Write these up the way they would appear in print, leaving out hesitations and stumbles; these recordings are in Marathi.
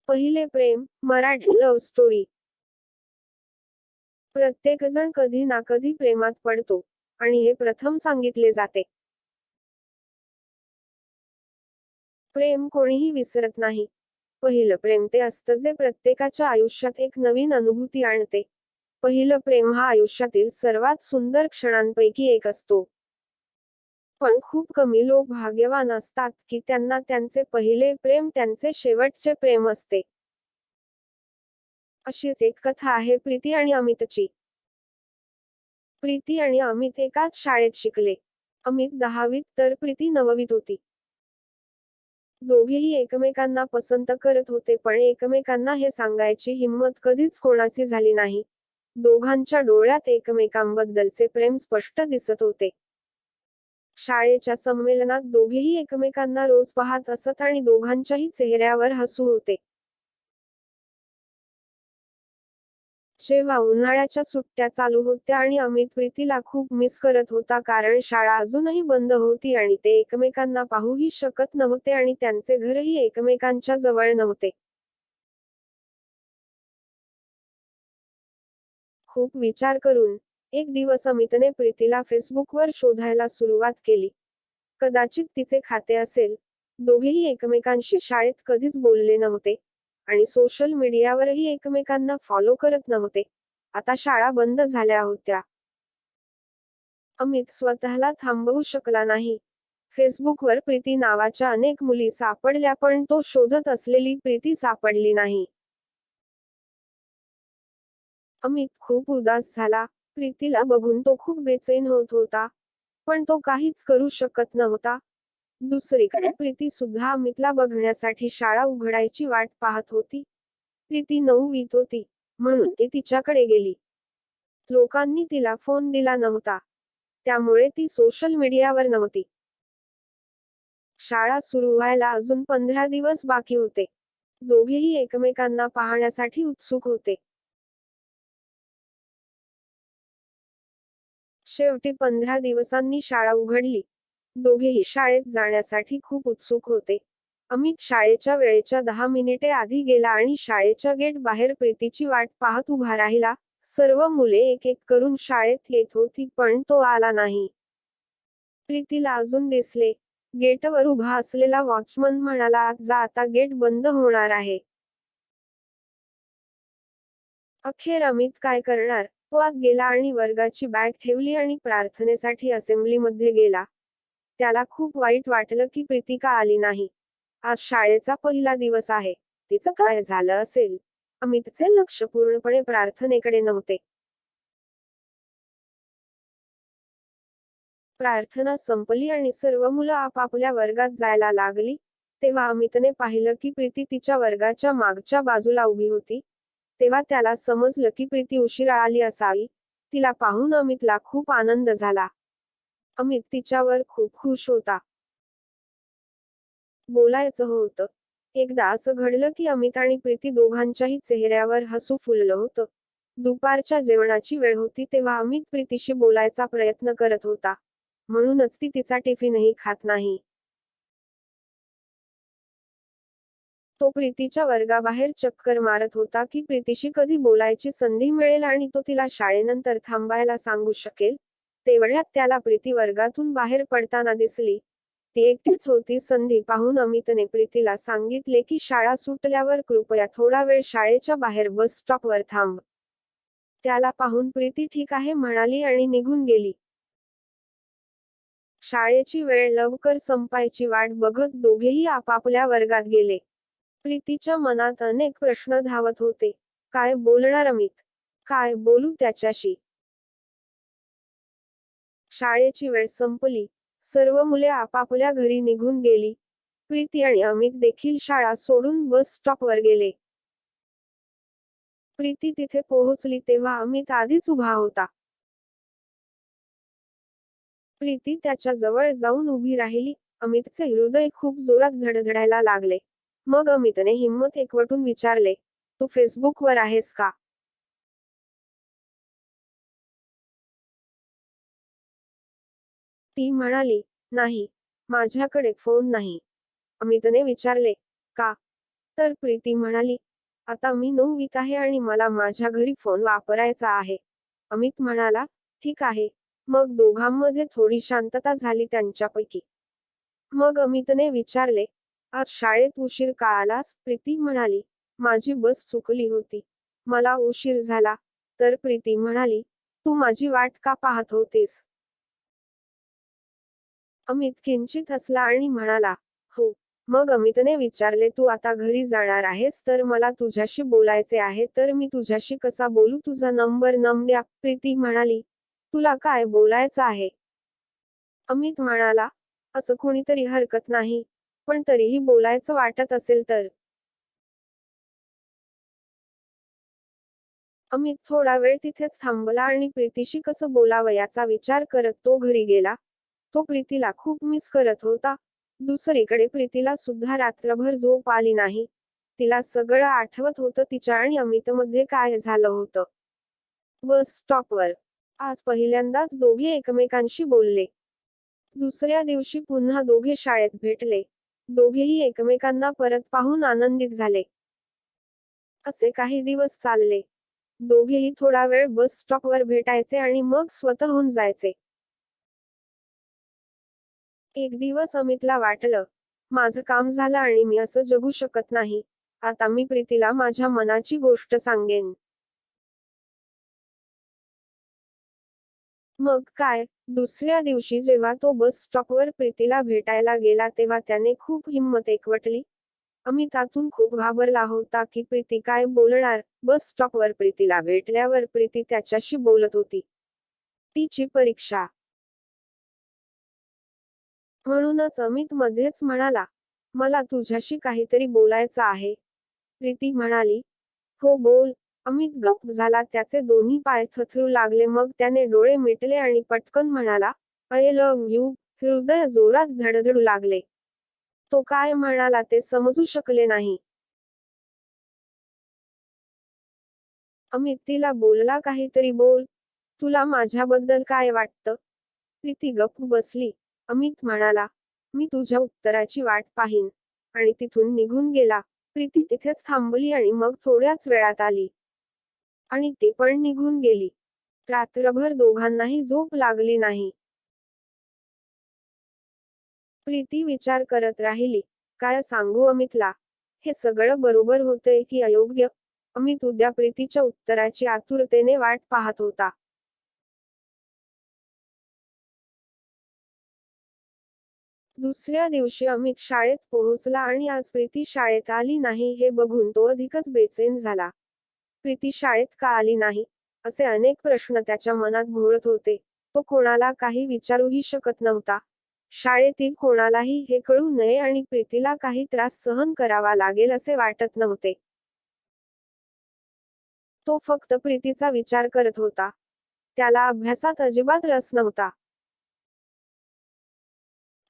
पहिले प्रेम, मराठी लव्ह स्टोरी. प्रत्येकजण कधी ना कधी प्रेमात पडतो आणि हे प्रथम सांगितले जाते. प्रेम कोणीही विसरत नाही. पहिलं प्रेम ते असतं जे प्रत्येकाच्या आयुष्यात एक नवीन अनुभूती आणते. पहिलं प्रेम हा आयुष्यातील सर्वात सुंदर क्षणांपैकी एक असतो. पण खूप कमी लोक भाग्यवान असतात की त्यांना त्यांचे पहिले प्रेम त्यांचे शेवटचे प्रेम असते. अशीच एक कथा आहे प्रीती आणि अमितची. प्रीती आणि अमित एकाच शाळेत शिकले. अमित 10वीत तर प्रीती 9वीत होती. दोघेही एकमेकांना पसंत करत होते पण एकमेकांना हे सांगायची हिंमत कधीच कोणाची झाली नाही. दोघांच्या डोळ्यात एकमेकांबद्दलचे प्रेम स्पष्ट दिसत होते. शाळेच्या संमेलनात दोघेही एकमेकांना रोज पाहत असत आणि दोघांच्याही चेहऱ्यावर हसू होते. जेव्हा उन्हाळ्याच्या सुट्ट्या चालू होत्या आणि अमित प्रीतीला खूप मिस करत होता कारण शाळा अजूनही बंद होती आणि ते एकमेकांना पाहूही शकत नव्हते आणि त्यांचे घरही एकमेकांच्या जवळ नव्हते. खूप विचार करून एक दिवस अमितने प्रीतीला फेसबुकवर शोधायला सुरुवात केली. कदाचित तिचे खाते असेल. दोघेही एकमेकांशी शाळेत कधीच बोलले नव्हते आणि सोशल मीडियावरही एकमेकांना फॉलो करत नव्हते. आता शाळा बंद झाल्या होत्या. अमित स्वतःला थांबवू शकला नाही. फेसबुकवर प्रीती नावाच्या अनेक मुली सापडल्या पण तो शोधत असलेली प्रीती सापडली नाही. अमित खूप उदास झाला. प्रीतीला बघून तो खूप बेचैन होत होता. पण तो काहीच करू शकत नव्हता. दुसरीकडे प्रीती सुद्धा अमितला बघण्यासाठी शाळा उघडायची वाट पाहत होती. प्रीती 9वीत होती, म्हणून ती तिच्याकडे गेली. लोकांनी तिला फोन दिला नव्हता. त्यामुळे ती सोशल मीडियावर नव्हती. शाळा सुरू व्हायला अजून 15 दिवस बाकी होते. दोघेही एकमेकांना पाहण्यासाठी उत्सुक होते. शेवटी 15 दिवसांनी शाळा उघडली. दोघेही शाळेत जाण्यासाठी खूप उत्सुक होते. अमित शाळेच्या वेळेच्या 10 मिनिटे आधी गेला आणि शाळेच्या गेट बाहेर प्रीतीची वाट पाहत उभा राहिला. सर्व मुले एक एक करून शाळेत येत होती पण तो आला नाही. प्रीतीला अजून दिसले. गेटवर उभा असलेला वॉचमन म्हणाला, "आत जा, आता गेट बंद होणार आहे." अखेर अमित काय करणार? तो आत गेला आणि वर्गाची बॅग ठेवली आणि प्रार्थनेसाठी असेंब्लीमध्ये गेला. त्याला खूप वाईट वाटलं की प्रीती का आली नाही. आज शाळेचा पहिला दिवस आहे. तिचं काय झालं असेल? अमितचे लक्ष पूर्णपणे प्रार्थनेकडे नव्हते. प्रार्थना संपली आणि सर्व मुलं आपापल्या वर्गात जायला लागली. तेव्हा अमितने पाहिलं की प्रीती तिच्या वर्गाच्या मागच्या बाजूला उभी होती. तेव्हा त्याला समजलं की प्रीती उशिरा आली असावी. तिला पाहून अमितला खूप आनंद झाला. अमित तिच्यावर खूप खुश होता. बोलायचं होतं. एकदा असं घडलं की अमित आणि प्रीती दोघांच्याही चेहऱ्यावर हसू फुललं होतं. दुपारच्या जेवणाची वेळ होती तेव्हा अमित प्रीतीशी बोलायचा प्रयत्न करत होता. म्हणूनच ती तिचा टिफिनही खात नाही. तो प्रीतीच्या वर्गाबाहेर चक्कर मारत होता की प्रीतीशी कधी बोलायची संधी मिळेल आणि तो तिला शाळेनंतर थांबायला सांगू शकेल. तेवढ्यात त्याला प्रीती वर्गातून बाहेर पडताना दिसली. ती एकटीच होती. संधी पाहून अमितने प्रीतीला सांगितले की शाळा सुटल्यावर कृपया थोडा वेळ शाळेच्या बाहेर बस स्टॉपवर थांब. त्याला पाहून प्रीती ठीक आहे म्हणाली आणि निघून गेली. शाळेची वेळ लवकर संपायची वाट बघत दोघेही आपापल्या वर्गात गेले. प्रीतीच्या मनात अनेक प्रश्न धावत होते. काय बोलणार अमित? काय बोलू त्याच्याशी? शाळेची वेळ संपली. सर्व मुले आपापल्या घरी निघून गेली. प्रीती आणि अमित देखील शाळा सोडून बस स्टॉपवर गेले. प्रीती तिथे पोहोचली तेव्हा अमित आधीच उभा होता. प्रीती त्याच्या जवळ जाऊन उभी राहिली. अमितचे हृदय खूप जोरात धडधडायला लागले. मग अमितने हिंमत एकवटून विचारले, "तू फेसबुकवर आहेस का?" ती म्हणाली, "नाही. माझ्याकडे फोन नाही." अमितने विचारले, "का?" तर प्रीती म्हणाली, आता मी 9वीत आहे आणि मला माझ्या घरी फोन वापरायचा आहे. अमित म्हणाला, ठीक आहे. मग दोघांमध्ये थोडी शांतता झाली त्यांच्यापैकी. मग अमितने विचारले, आज शाळेत उशीर का आलास? प्रीती म्हणाली, माझी बस चुकली होती. मला उशीर झाला. तर प्रीती म्हणाली, तू माझी वाट का पाहत होतेस? अमित किंचित हसला आणि म्हणाला, हो. मग अमितने विचारले, तू आता घरी जाणार आहेस तर मला तुझ्याशी बोलायचे आहे, तर मी तुझ्याशी कसा बोलू? तुझा नंबर द्या. प्रीती म्हणाली, तुला काय बोलायचं आहे? अमित म्हणाला, असं कोणीतरी हरकत नाही. पण तरीही बोलायचं वाटत असेल तर. अमित थोडा वेळ तिथेच थांबला आणि प्रीतीशी कसं बोलावं याचा विचार करत तो घरी गेला. तो प्रीतीला खूप मिस करत होता. दुसरीकडे प्रीतीला सुद्धा रात्रभर झोप आली नाही. तिला सगळं आठवत होतं, तिच्या आणि अमितमध्ये काय झालं होतं. बस स्टॉपवर आज पहिल्यांदाच दोघे एकमेकांशी बोलले. दुसऱ्या दिवशी पुन्हा दोघे शाळेत भेटले. दोघेही एकमेकांना परत पाहून आनंदित झाले. असे काही दिवस चालले. दोघेही थोडा वेळ बस स्टॉपवर भेटायचे आणि मग स्वतःहून जायचे. एक दिवस अमितला वाटलं, माझं काम झालं आणि मी असं जगू शकत नाही. आता मी प्रीतीला माझ्या मनाची गोष्ट सांगेन. मग काय, दुसऱ्या दिवशी जेव्हा तो बस स्टॉपवर प्रीतीला भेटायला गेला तेव्हा त्याने खूप हिंमत एकवटली. अमित आतून खूप घाबरला होता की प्रीती काय बोलणार. बस स्टॉपवर प्रीतीला भेटल्यावर प्रीती त्याच्याशी बोलत होती. तिची परीक्षा. म्हणूनच अमित मध्येच म्हणाला, मला तुझ्याशी काहीतरी बोलायचं आहे. प्रीती म्हणाली, हो बोल. अमित गप्प झाला, त्याचे दोन्ही पाय थरथरू लागले. मग त्याने डोळे मिटले आणि पटकन म्हणाला, आय लव्ह यू. हृदय जोरात धडधडू लागले. तो काय म्हणाला ते समजू शकले नाही. अमित तिला बोलला, काहीतरी बोल. तुला माझ्याबद्दल काय वाटतं? प्रीती गप्प बसली. अमित म्हणाला, मी तुझ्या उत्तराची वाट पाहीन. आणि तिथून निघून गेला. प्रीती तिथेच थांबली आणि मग थोड्याच वेळात आली. आणि ती पण निघून गेली. रात्रभर दोघांनाही झोप लागली नाही. प्रीती विचार करत राहिली, काय सांगू अमितला? हे सगळं बरोबर होतंय की अयोग्य? अमित उद्या प्रीतीच्या उत्तराची आतुरतेने वाट पाहत होता. दुसऱ्या दिवशी अमित शाळेत पोहोचला आणि आज प्रीती शाळेत आली नाही हे बघून तो अधिकच बेचैन झाला. प्रीती शाळेत का आली नाही? असे अनेक प्रश्न त्याच्या मनात घोळत होते. तो कोणाला काही विचारूही शकत नव्हता. शाळेतील कोणालाही हे कळू नये आणि प्रीतीला काही त्रास सहन करावा लागेल असे वाटत नव्हते. तो फक्त प्रीतीचा विचार करत होता. त्याला अभ्यासात अजिबात रस नव्हता.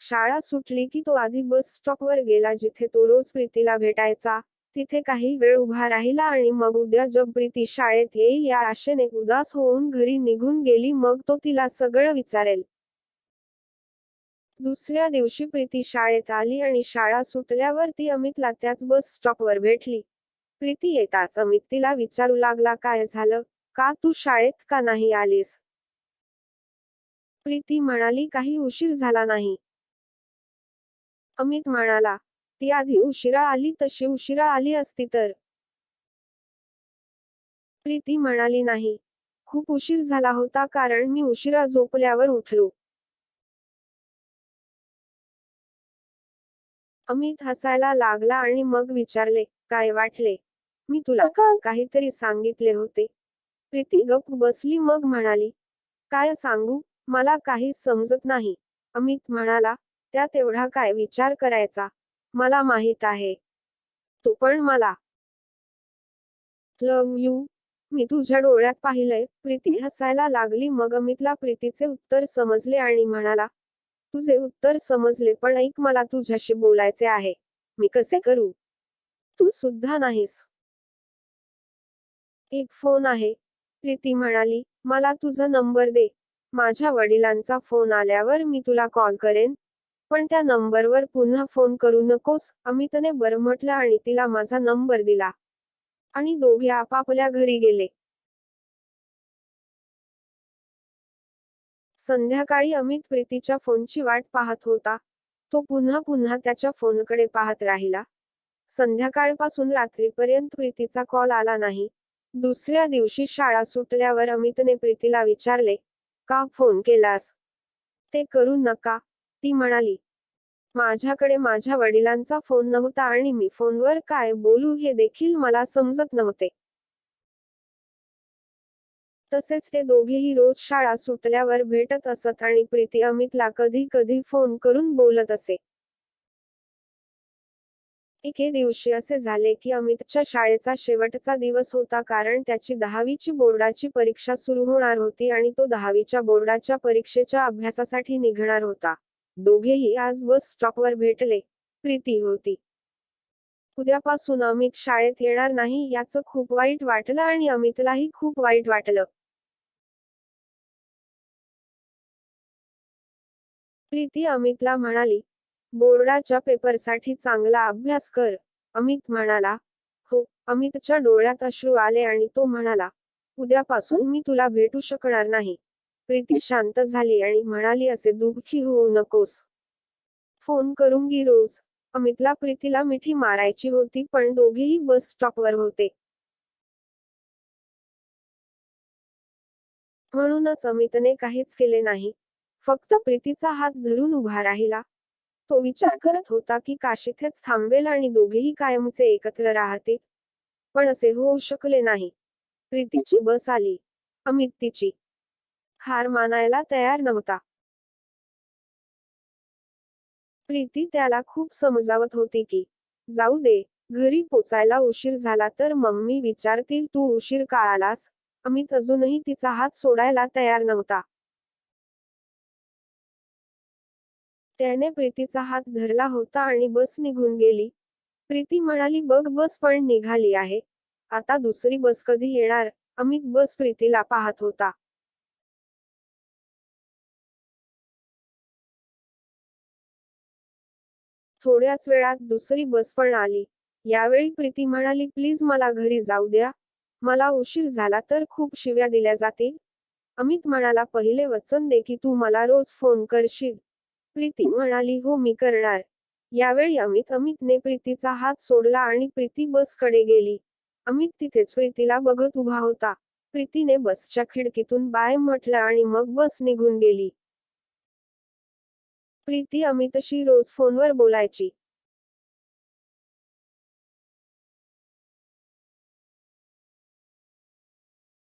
शाळा सुटली की तो आधी बस स्टॉपवर गेला जिथे तो रोज प्रीतीला भेटायचा. तिथे काही वेळ उभा राहिला आणि मग उद्या जब प्रीती शाळेत येईल या आशेने उदास होऊन घरी निघून गेली. मग तो तिला सगळं विचारेल. दुसऱ्या दिवशी प्रीती शाळेत आली आणि शाळा सुटल्यावर ती अमितला त्याच बस स्टॉपवर भेटली. प्रीती येताच अमित तिला विचारू लागला, काय झालं? का तू शाळेत का नाही आलीस? प्रीती म्हणाली, काही उशीर झाला नाही. अमित म्हणाला, ती आधी उशिरा आली तशी उशिरा आली असती तर. प्रीती म्हणाली, नाही. खूप उशीर झाला होता कारण मी उशिरा झोपल्यावर उठलो. अमित हसायला लागला आणि मग विचारले, काय वाटले? मी तुला काहीतरी सांगितले होते. प्रीती गप्प बसली मग म्हणाली, काय सांगू? मला काहीच समजत नाही. अमित म्हणाला, त्यात एवढा काय विचार करायचा? मला माहित आहे. तू पण मला लव्ह यू. मी तुझ्या डोळ्यात पाहिलंय. प्रीती हसायला लागली. मग अमितला प्रीतीचे उत्तर समजले आणि म्हणाला, तुझे उत्तर समजले पण ऐक, मला तुझ्याशी बोलायचे आहे. मी कसे करू? तू सुद्धा नाहीस. एक फोन आहे. प्रीती म्हणाली, मला तुझा नंबर दे. माझ्या वडिलांचा फोन आल्यावर मी तुला कॉल करेन. पण त्या नंबरवर पुन्हा फोन करू नकोस, अमितने बरं म्हटलं आणि तिला माझा नंबर दिला. आणि दोघे आपापल्या घरी गेले. संध्याकाळी अमित प्रीतीच्या फोनची वाट पाहत होता. तो पुन्हा पुन्हा त्याच्या फोनकडे पाहत राहिला. संध्याकाळपासून रात्रीपर्यंत प्रीतीचा कॉल आला नाही. दुसऱ्या दिवशी शाळा सुटल्यावर अमितने प्रीतीला विचारले, का फोन केलास? ते करू नका, ती म्हणाली. माझ्याकडे माझ्या वडिलांचा फोन नव्हता आणि मी फोनवर काय बोलू हे देखील मला समजत नव्हते. तसेच ते दोघेही रोज शाळा सुटल्यावर भेटत असत आणि प्रीती अमितला कधी कधी फोन करून बोलत असे. एके दिवशी असे झाले की अमितच्या शाळेचा शेवटचा दिवस होता, कारण त्याची 10वीची बोर्डाची परीक्षा सुरू होणार होती आणि तो 10वीच्या बोर्डाच्या परीक्षेच्या अभ्यासासाठी निघणार होता. दोघेही आज बस स्टॉपवर भेटले. प्रीती होती. उद्यापासून अमित शाळेत येणार नाही याचं खूप वाईट वाटलं आणि अमितलाही खूप वाईट वाटलं. प्रीती अमितला म्हणाली, बोर्डाच्या पेपरसाठी चांगला अभ्यास कर. अमित म्हणाला, हो. अमितच्या डोळ्यात अश्रू आले आणि तो म्हणाला, उद्यापासून मी तुला भेटू शकणार नाही. प्रीती शांत झाली आणि म्हणाली, असे दुःखी होऊ नकोस. फोन करूंगी रोज. अमितला प्रीतीला मिठी मारायची होती, पण दोघेही बस स्टॉपवर होते. म्हणूनच अमितने काहीच केले नाही. फक्त प्रीतीचा हात धरून उभा राहिला. तो विचार करत होता की काश इथेच थांबेल आणि दोघेही कायमचे एकत्र राहतील. पण असे होऊ शकले नाही. प्रीतीची बस आली. अमित तिची हार मानायला तयार नव्हता. प्रीती त्याला खूप समजावत होती की, जाऊ दे, घरी पोचायला उशीर झाला तर मम्मी विचारतील तू उशीर का आलास. अमित अजूनही तिचा हात सोडायला तयार नव्हता. त्याने प्रीतीचा हात धरला होता आणि बस निघून गेली. प्रीती म्हणाली, बघ बस पण निघाली आहे. आता दुसरी बस कधी येणार? अमित बस प्रीतीला पाहत होता. थोड्याच वेळात दुसरी बस पण आली. यावेळी प्रीती म्हणाली, प्लीज मला घरी जाऊ द्या. मला उशीर झाला तर खूप शिव्या दिल्या जातील. अमित म्हणाला, पहिले वचन दे की तू मला रोज फोन करशील. प्रीती म्हणाली, हो मी करणार. यावेळी अमितने प्रीतीचा हात सोडला आणि प्रीती बसकडे गेली. अमित तिथेच प्रीतीला बघत उभा होता. प्रीतीने बसच्या खिडकीतून बाय म्हटलं आणि मग बस निघून गेली. प्रीती अमितशी रोज फोनवर बोलायची.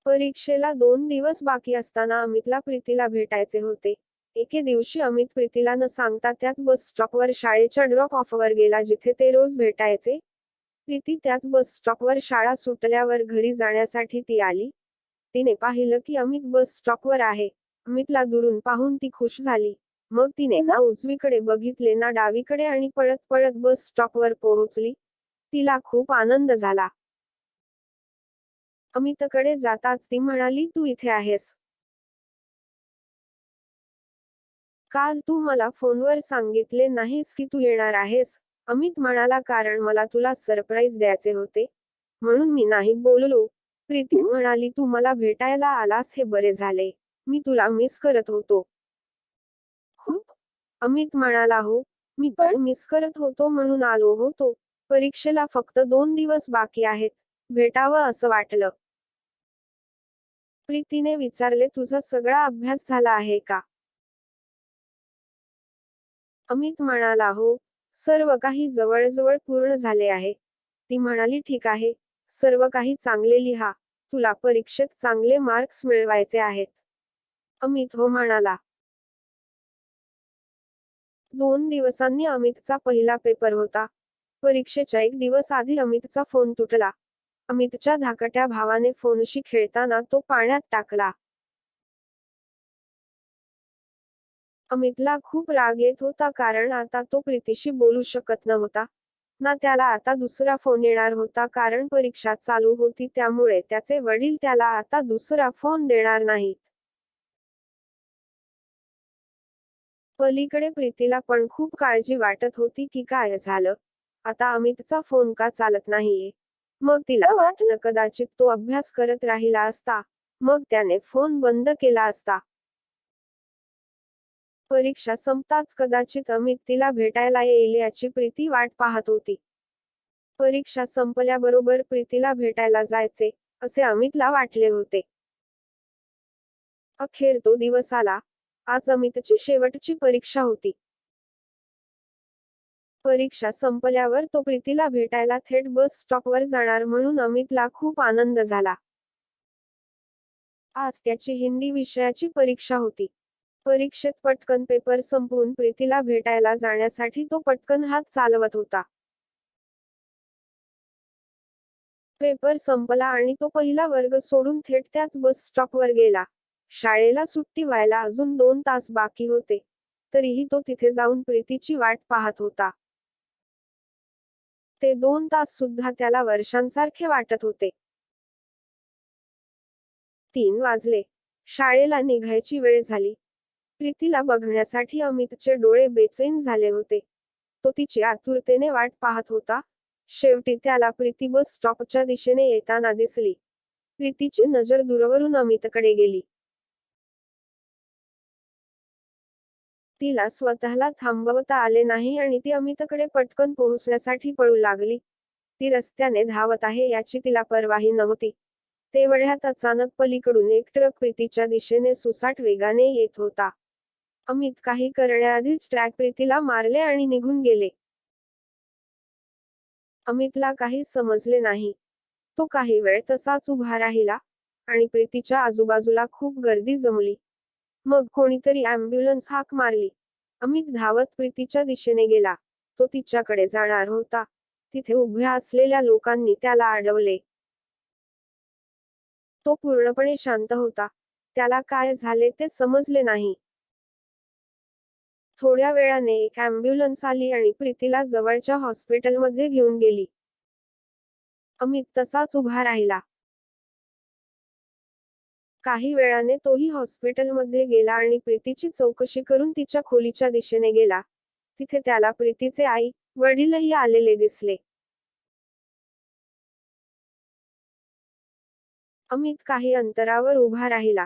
परीक्षेला 2 दिवस बाकी असताना अमितला प्रीतीला भेटायचे होते. एके दिवशी अमित प्रीतीला न सांगता त्याच बस स्टॉपवर शाळेच्या ड्रॉप ऑफवर गेला जिथे ते रोज भेटायचे. प्रीती त्याच बस स्टॉपवर शाळा सुटल्यावर घरी जाण्यासाठी ती आली. तिने पाहिलं की अमित बस स्टॉपवर आहे. अमितला दुरून पाहून ती खुश झाली. मग तिने ना उजवीकडे बघितले ना डावीकडे आणि पळत पळत बस स्टॉपवर पोहोचली. तिला खूप आनंद झाला. अमितकडे जाताच ती म्हणाली, तू इथे आहेस. काल तू मला फोनवर सांगितले नाहीस की तू येणार आहेस. अमित म्हणाला, कारण मला तुला सरप्राईज द्यायचे होते. म्हणून मी नाही बोललो. प्रीती म्हणाली, तू मला भेटायला आलास हे बरे झाले. मी तुला मिस करत होतो. खूप. अमित म्हणाला, हो. मी पण मिस करत होतो म्हणून आलो होतो. परीक्षेला फक्त 2 दिवस बाकी आहेत. भेटावं असं वाटलं. प्रीतीने विचारले, तुझा सगळा अभ्यास झाला आहे का? अमित म्हणाला, हो. सर्व काही जवळजवळ पूर्ण झाले आहे. ती म्हणाली, ठीक आहे. सर्व काही चांगले लिहा. तुला परीक्षेत चांगले मार्क्स मिळवायचे आहेत. अमित हो म्हणाला. 2 दिवसांनी अमितचा पहिला पेपर होता. परीक्षेच्या 1 दिवस आधी अमितचा फोन तुटला. अमितच्या धाकट्या भावाने फोनशी खेळताना तो पाण्यात टाकला. अमितला खूप राग येत होता, कारण आता तो प्रीतीशी बोलू शकत नव्हता. ना त्याला आता दुसरा फोन येणार होता, कारण परीक्षा चालू होती, त्यामुळे त्याचे वडील त्याला आता दुसरा फोन देणार नाहीत. पलीकडे प्रीतीला पण खूप काळजी वाटत होती की काय झालं आता अमितचा फोन का चालत नाहीये. मग तिला वाटलं कदाचित तो अभ्यास करत राहिला असता, मग त्याने फोन बंद केला असता. परीक्षा संपताच कदाचित अमित तिला भेटायला येईल याची प्रीती वाट पाहत होती. परीक्षा संपल्याबरोबर प्रीतीला भेटायला जायचे असे अमितला वाटले होते. अखेर तो दिवस आला. आज अमितची शेवटची परीक्षा होती. परीक्षा संपल्यावर तो प्रीतीला भेटायला थेट बस स्टॉपवर जाणार म्हणून अमितला खूप आनंद झाला. आज त्याची हिंदी विषयाची परीक्षा होती. परीक्षेत पटकन पेपर संपवून प्रीतीला भेटायला जाण्यासाठी तो पटकन हात चालवत होता. पेपर संपला आणि तो पहिला वर्ग सोडून थेट त्याच बस स्टॉपवर गेला. शाळेला सुट्टी व्हायला अजून 2 तास बाकी होते. तरीही तो तिथे जाऊन प्रीतीची वाट पाहत होता. ते 2 तास सुद्धा त्याला वर्षांसारखे वाटत होते. 3 वाजले. शाळेला निघायची वेळ झाली. प्रीतीला बघण्यासाठी अमितचे डोळे बेचैन झाले होते. तो तिची आतुरतेने वाट पाहत होता. शेवटी त्याला प्रीती बस स्टॉपच्या दिशेने येताना दिसली. प्रीतीची नजर दूरवरून अमितकडे गेली. तिला स्वतःला थांबवता आले नाही आणि ती अमितकडे पटकन पोहोचण्यासाठी पळू लागली. ती रस्त्याने धावत आहे याची तिला पर्वाही नव्हती. तेवढ्यात अचानक पलीकडून एक ट्रक प्रीतीच्या दिशेने सुसाट वेगाने येत होता. अमित काही करण्याआधीच ट्रॅक प्रीतीला मारले आणि निघून गेले. अमितला काही समजले नाही. तो काही वेळ तसाच उभा राहिला आणि प्रीतीच्या आजूबाजूला खूप गर्दी जमली. मग कोणीतरी ॲम्ब्युलन्स हाक मारली. अमित धावत प्रीतीच्या दिशेने गेला. तो तिच्याकडे जाणार होता. तिथे उभ्या असलेल्या लोकांनी त्याला अडवले. तो पूर्णपणे शांत होता. त्याला काय झाले ते समजले नाही. थोड्या वेळाने एक ॲम्ब्युलन्स आली आणि प्रीतीला जवळच्या हॉस्पिटलमध्ये घेऊन गेली. अमित तसाच उभा राहिला. काही वेळाने तोही हॉस्पिटलमध्ये गेला आणि प्रीतीची चौकशी करून तिच्या खोलीच्या दिशेने गेला. तिथे त्याला प्रीतीचे आई, वडीलही आलेले दिसले. अमित काही अंतरावर उभा राहिला.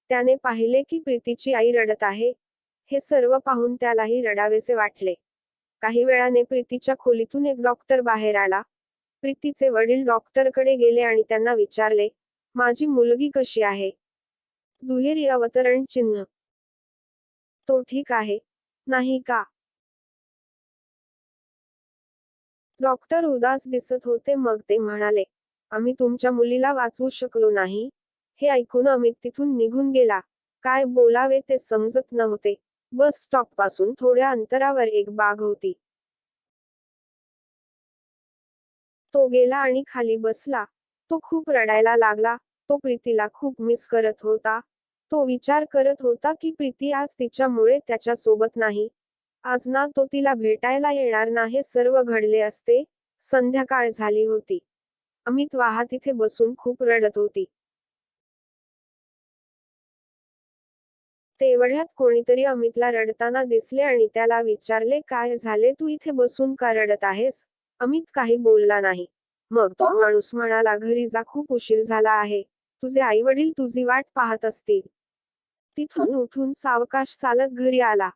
त्याने पाहिले की प्रीतीची आई रडत आहे. हे सर्व पाहून त्यालाही रडावेसे वाटले. काही वेळाने प्रीतीच्या खोलीतून एक डॉक्टर बाहेर आला. प्रीतीचे वडील डॉक्टरकडे गेले आणि त्यांना विचारले, माझी मुलगी कशी आहे? दुहेरी अवतरण चिन्ह. तो ठीक आहे, नाही का? डॉक्टर उदास दिसत होते. मग ते म्हणाले, आम्ही तुमच्या मुलीला वाचवू शकलो नाही. हे ऐकून अमित तिथून निघून गेला. काय बोलावे ते समजत नव्हते. बस स्टॉपपासून थोड्या अंतरावर एक बाग होती. तो गेला आणि खाली बसला. तो खूप रडायला लागला. तो प्रीतीला खूप मिस करत होता. तो विचार करत होता की प्रीती आज तिच्यामुळे त्याच्या सोबत नाही. आज ना तो तिला भेटायला येणार ना हे सर्व घडले असते. संध्याकाळ झाली होती. अमित वाहा तिथे बसून खूप रडत होती. तेवढ्यात कोणीतरी अमितला रडताना दिसले आणि त्याला विचारले, काय झाले, तू इथे बसून का रडत आहेस? अमित काही बोलला नाही. मग तो माणूस म्हणाला, घरी जा, खूप उशीर झाला आहे. तुझे आई वडील तुझी वाट पाहत असतील. तिथून उठून सावकाश चालत घरी आला.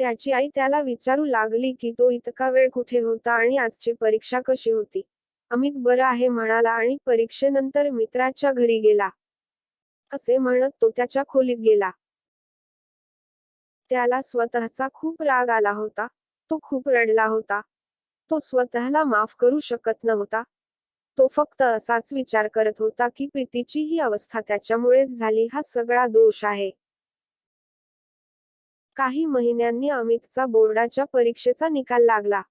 त्याची आई त्याला विचारू लागली की तो इतका वेळ कुठे होता आणि आजची परीक्षा कशी होती. अमित बरं आहे म्हणाला आणि परीक्षेनंतर मित्राच्या घरी गेला. असे म्हणत तो त्याच्या खोलीत गेला. त्याला स्वतःचा खूप राग आला होता. तो खूप रडला होता. तो स्वतःला माफ करू शकत नव्हता. तो फक्त असाच विचार करत होता की प्रीतीची ही अवस्था त्याच्यामुळेच झाली, हा सगळा दोष आहे. काही महिन्यांनी अमितचा बोर्डाच्या परीक्षेचा निकाल लागला.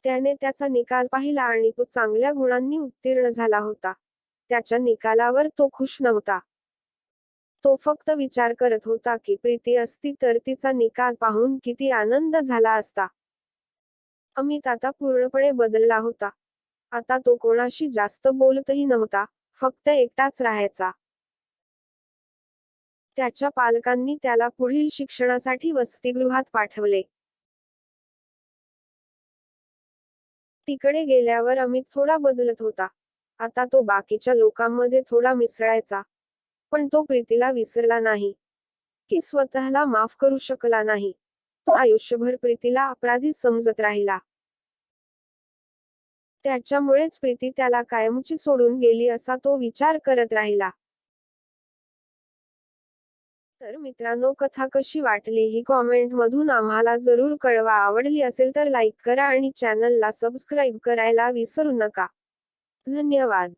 त्याने त्याचा निकाल पाहिला आणि तो चांगल्या गुणांनी उत्तीर्ण झाला होता. त्याच्या निकालावर तो खुश नव्हता. तो फक्त विचार करत होता की प्रीती असती तर तिचा निकाल पाहून किती आनंद झाला असता. अमित आता पूर्णपणे बदलला होता. आता तो कोणाशी जास्त बोलतही नव्हता, फक्त एकटाच राहायचा. त्याच्या पालकांनी त्याला पुढील शिक्षणासाठी वसतिगृहात पाठवले. तिकडे गेल्यावर अमित थोडा बदलत होता. आता तो बाकीच्या लोकांमध्ये थोडा मिसळायचा. पण तो प्रीतीला विसरला नाही, की स्वतःला माफ करू शकला नाही. तो आयुष्यभर प्रीतीला अपराधी समजत राहिला. त्याच्यामुळेच प्रीती त्याला कायमची सोडून गेली असा तो विचार करत राहिला. तर मित्रांनो, कथा कशी वाटली ही कॉमेंट मधून आम्हाला जरूर कळवा. आवडली असेल तर लाईक करा आणि चॅनलला सबस्क्राईब करायला विसरू नका. धन्यवाद.